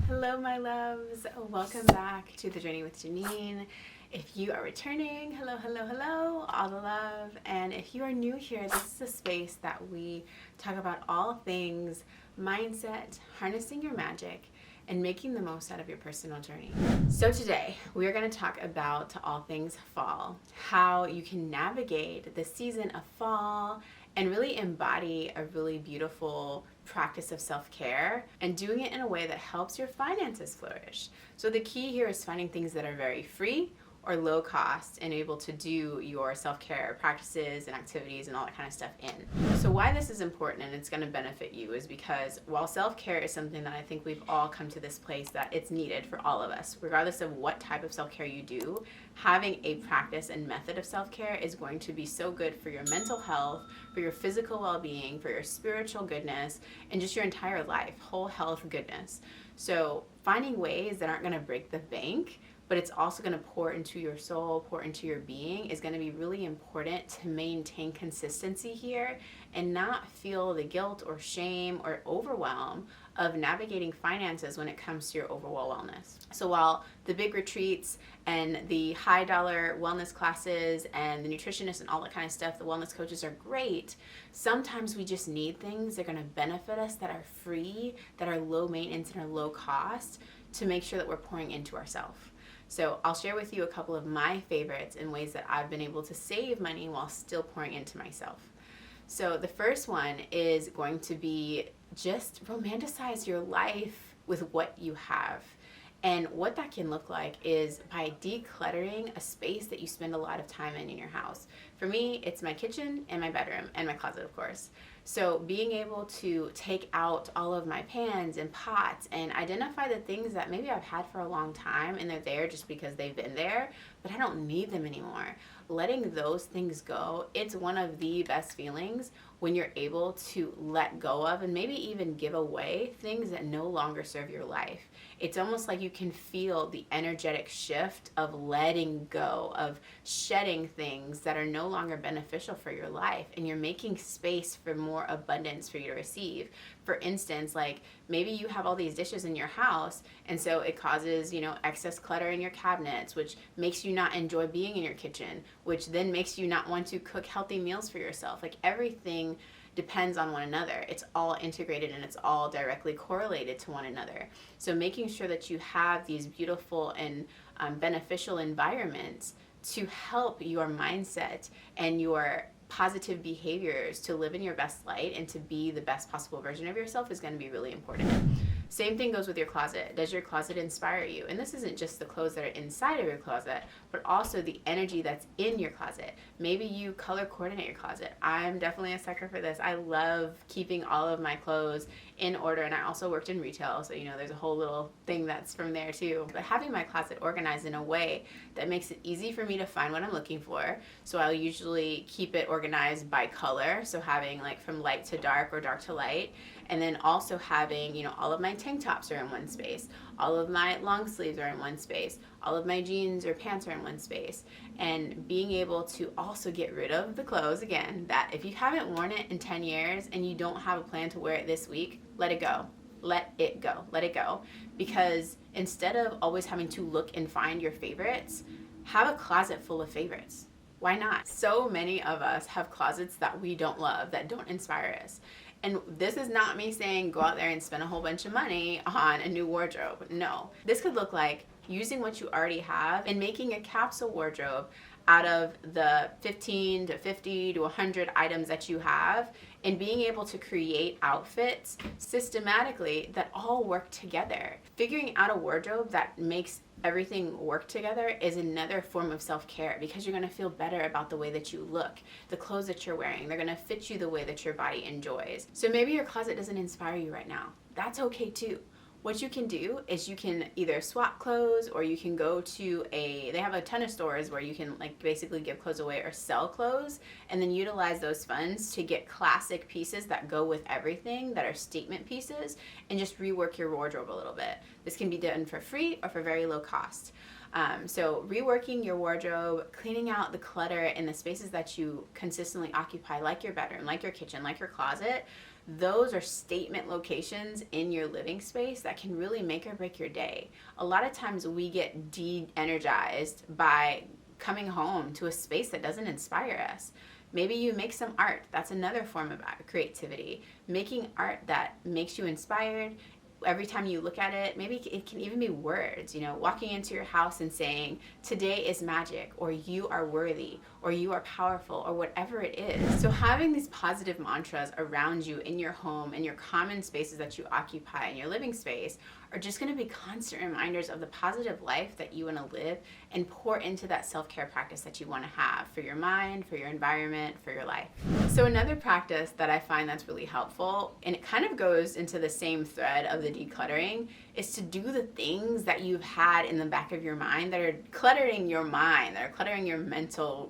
Hello, my loves. Welcome back to The Journey with Janine. If you are returning, hello, hello, hello, all the love. And if you are new here, this is a space that we talk about all things mindset, harnessing your magic, and making the most out of your personal journey. So today, we are going to talk about all things fall, how you can navigate the season of fall and really embody a really beautiful practice of self-care and doing it in a way that helps your finances flourish. So the key here is finding things that are very free or low cost and able to do your self-care practices and activities and all that kind of stuff in. So why this is important and it's going to benefit you is because while self-care is something that I think we've all come to this place that it's needed for all of us, regardless of what type of self-care you do, having a practice and method of self-care is going to be so good for your mental health, for your physical well-being, for your spiritual goodness, and just your entire life, whole health goodness. So finding ways that aren't going to break the bank, but it's also going to pour into your soul, pour into your being, is going to be really important to maintain consistency here and not feel the guilt or shame or overwhelm of navigating finances when it comes to your overall wellness. So while the big retreats and the high dollar wellness classes and the nutritionists and all that kind of stuff, the wellness coaches are great, sometimes we just need things that are going to benefit us, that are free, that are low maintenance and are low cost, to make sure that we're pouring into ourselves. So I'll share with you a couple of my favorites in ways that I've been able to save money while still pouring into myself. So the first one is going to be just romanticize your life with what you have. And what that can look like is by decluttering a space that you spend a lot of time in your house. For me, it's my kitchen and my bedroom and my closet, of course. So being able to take out all of my pans and pots and identify the things that maybe I've had for a long time and they're there just because they've been there, but I don't need them anymore. Letting those things go, it's one of the best feelings when you're able to let go of and maybe even give away things that no longer serve your life. It's almost like you can feel the energetic shift of letting go, of shedding things that are no longer beneficial for your life, and you're making space for more abundance for you to receive. For instance, like maybe you have all these dishes in your house and so it causes, excess clutter in your cabinets, which makes you not enjoy being in your kitchen, which then makes you not want to cook healthy meals for yourself. Like everything depends on one another. It's all integrated and it's all directly correlated to one another. So making sure that you have these beautiful and beneficial environments to help your mindset and your positive behaviors to live in your best light and to be the best possible version of yourself is going to be really important. Same thing goes with your closet. Does your closet inspire you? And this isn't just the clothes that are inside of your closet, but also the energy that's in your closet. Maybe you color coordinate your closet. I'm definitely a sucker for this. I love keeping all of my clothes in order, and I also worked in retail, so there's a whole little thing that's from there too. But having my closet organized in a way that makes it easy for me to find what I'm looking for. So I'll usually keep it organized by color, so having like from light to dark or dark to light. And then also having, all of my tank tops are in one space. All of my long sleeves are in one space. All of my jeans or pants are in one space. And being able to also get rid of the clothes, again, that if you haven't worn it in 10 years and you don't have a plan to wear it this week, let it go. Let it go. Let it go. Because instead of always having to look and find your favorites, have a closet full of favorites. Why not? So many of us have closets that we don't love, that don't inspire us. And this is not me saying go out there and spend a whole bunch of money on a new wardrobe. No. This could look like using what you already have and making a capsule wardrobe out of the 15 to 50 to 100 items that you have, and being able to create outfits systematically that all work together. Figuring out a wardrobe that makes everything work together is another form of self-care, because you're going to feel better about the way that you look. The clothes that you're wearing, they're going to fit you the way that your body enjoys. So maybe your closet doesn't inspire you right now. That's okay too. What you can do is you can either swap clothes, or you can go to they have a ton of stores where you can like basically give clothes away or sell clothes, and then utilize those funds to get classic pieces that go with everything, that are statement pieces, and just rework your wardrobe a little bit. This can be done for free or for very low cost. So reworking your wardrobe, cleaning out the clutter in the spaces that you consistently occupy, like your bedroom, like your kitchen, like your closet, those are statement locations in your living space that can really make or break your day. A lot of times we get de-energized by coming home to a space that doesn't inspire us. Maybe you make some art. That's another form of creativity. Making art that makes you inspired. Every time you look at it, maybe it can even be words, walking into your house and saying, today is magic, or you are worthy, or you are powerful, or whatever it is. So having these positive mantras around you in your home, in your common spaces that you occupy in your living space, are just going to be constant reminders of the positive life that you want to live and pour into that self-care practice that you want to have for your mind, for your environment, for your life. So another practice that I find that's really helpful, and it kind of goes into the same thread of the decluttering, is to do the things that you've had in the back of your mind that are cluttering your mind, that are cluttering your mental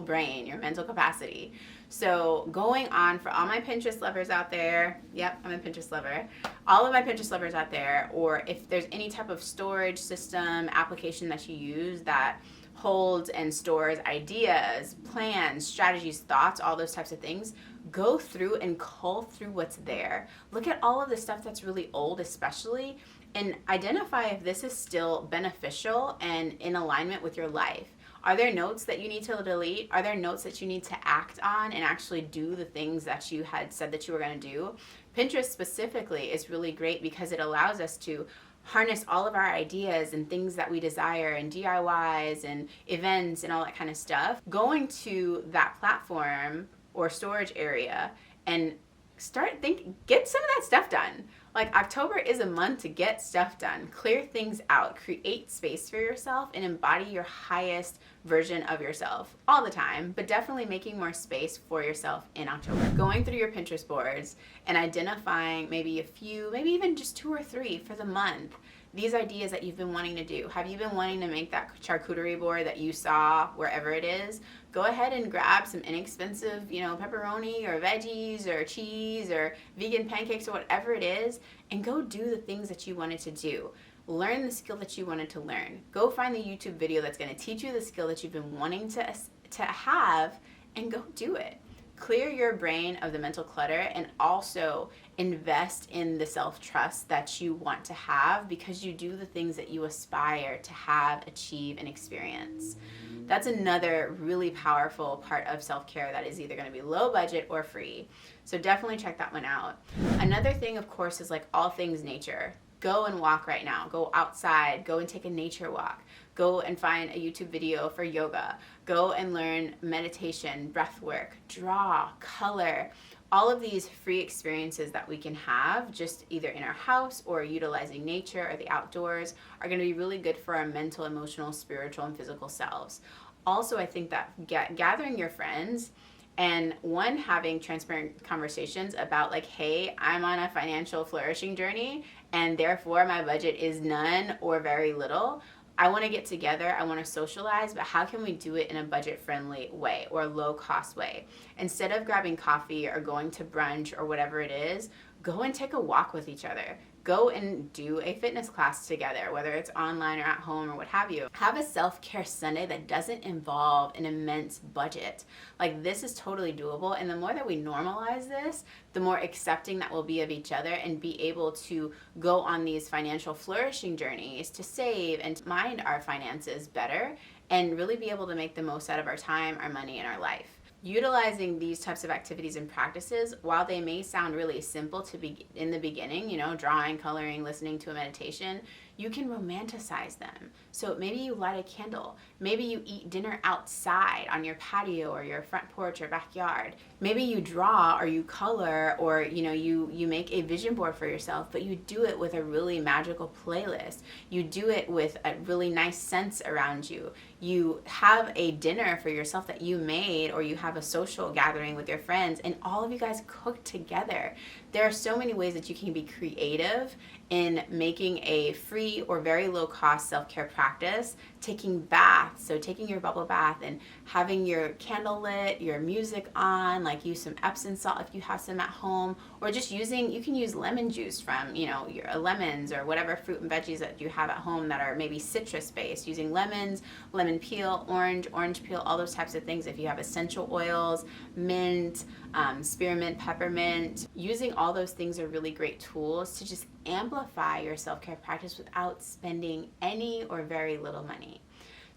brain, your mental capacity. So going on, for all my Pinterest lovers out there, yep, I'm a Pinterest lover, all of my Pinterest lovers out there, or if there's any type of storage system, application that you use that holds and stores ideas, plans, strategies, thoughts, all those types of things, go through and cull through what's there. Look at all of the stuff that's really old especially, and identify if this is still beneficial and in alignment with your life. Are there notes that you need to delete? Are there notes that you need to act on and actually do the things that you had said that you were going to do? Pinterest specifically is really great because it allows us to harness all of our ideas and things that we desire and DIYs and events and all that kind of stuff. Going to that platform or storage area and get some of that stuff done. Like, October is a month to get stuff done. Clear things out, create space for yourself, and embody your highest version of yourself all the time, but definitely making more space for yourself in October. Going through your Pinterest boards and identifying maybe a few, maybe even just 2 or 3 for the month, these ideas that you've been wanting to do. Have you been wanting to make that charcuterie board that you saw wherever it is? Go ahead and grab some inexpensive, pepperoni or veggies or cheese or vegan pancakes or whatever it is, and go do the things that you wanted to do. Learn the skill that you wanted to learn. Go find the YouTube video that's going to teach you the skill that you've been wanting to have, and go do it. Clear your brain of the mental clutter, and also invest in the self-trust that you want to have because you do the things that you aspire to have, achieve, and experience. That's another really powerful part of self-care that is either going to be low budget or free. So definitely check that one out. Another thing, of course, is like all things nature. Go and walk right now. Go outside. Go and take a nature walk. Go and find a YouTube video for yoga. Go and learn meditation, breath work, draw, color. All of these free experiences that we can have just either in our house or utilizing nature or the outdoors are going to be really good for our mental, emotional, spiritual, and physical selves. Also, I think that gathering your friends and having transparent conversations about like, hey, I'm on a financial flourishing journey and therefore my budget is none or very little. I want to get together, I want to socialize, but how can we do it in a budget-friendly way or a low-cost way? Instead of grabbing coffee or going to brunch or whatever it is, go and take a walk with each other. Go and do a fitness class together, whether it's online or at home or what have you. Have a self-care Sunday that doesn't involve an immense budget. Like, this is totally doable, and the more that we normalize this, the more accepting that we'll be of each other and be able to go on these financial flourishing journeys to save and mind our finances better and really be able to make the most out of our time, our money, and our life. Utilizing these types of activities and practices, while they may sound really simple to be in the beginning, drawing, coloring, listening to a meditation, you can romanticize them. So maybe you light a candle. Maybe you eat dinner outside on your patio or your front porch or backyard. Maybe you draw or you color or you make a vision board for yourself, but you do it with a really magical playlist. You do it with a really nice sense around you. You have a dinner for yourself that you made, or you have a social gathering with your friends and all of you guys cook together. There are so many ways that you can be creative in making a free or very low cost self-care practice taking baths, so taking your bubble bath and having your candle lit, your music on, like use some Epsom salt if you have some at home, or just using, you can use lemon juice from, you know, your lemons or whatever fruit and veggies that you have at home that are maybe citrus based, using lemons, lemon peel, orange peel, all those types of things. If you have essential oils, mint, spearmint, peppermint, using all those things are really great tools to just amplify your self-care practice without spending any or very little money.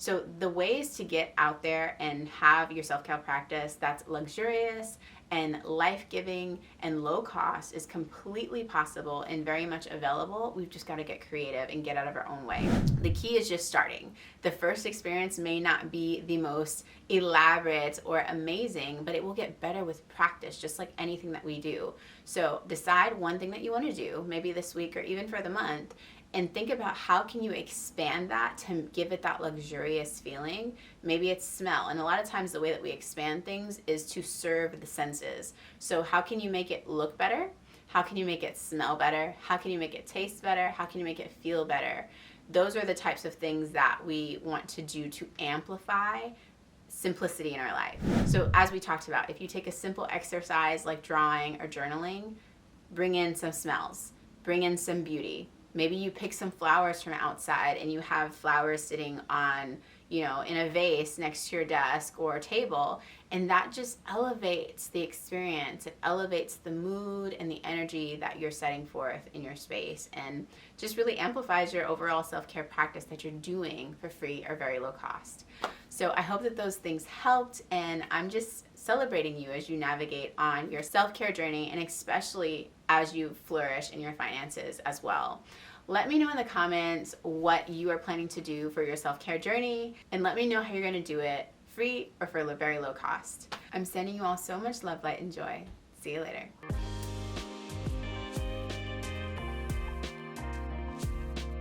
So the ways to get out there and have your self-care practice that's luxurious and life-giving and low cost is completely possible and very much available. We've just got to get creative and get out of our own way. The key is just starting. The first experience may not be the most elaborate or amazing, but it will get better with practice, just like anything that we do. So decide one thing that you want to do, maybe this week or even for the month, and think about how can you expand that to give it that luxurious feeling. Maybe it's smell, and a lot of times the way that we expand things is to serve the senses. So how can you make it look better? How can you make it smell better? How can you make it taste better? How can you make it feel better? Those are the types of things that we want to do to amplify simplicity in our life. So as we talked about, if you take a simple exercise like drawing or journaling, bring in some smells, bring in some beauty. Maybe you pick some flowers from outside and you have flowers sitting on, you know, in a vase next to your desk or table, and that just elevates the experience. It elevates the mood and the energy that you're setting forth in your space, and just really amplifies your overall self-care practice that you're doing for free or very low cost. So I hope that those things helped, and I'm just celebrating you as you navigate on your self-care journey, and especially as you flourish in your finances as well. Let me know in the comments what you are planning to do for your self-care journey, and let me know how you're going to do it free or for a very low cost. I'm sending you all so much love, light, and joy. See you later.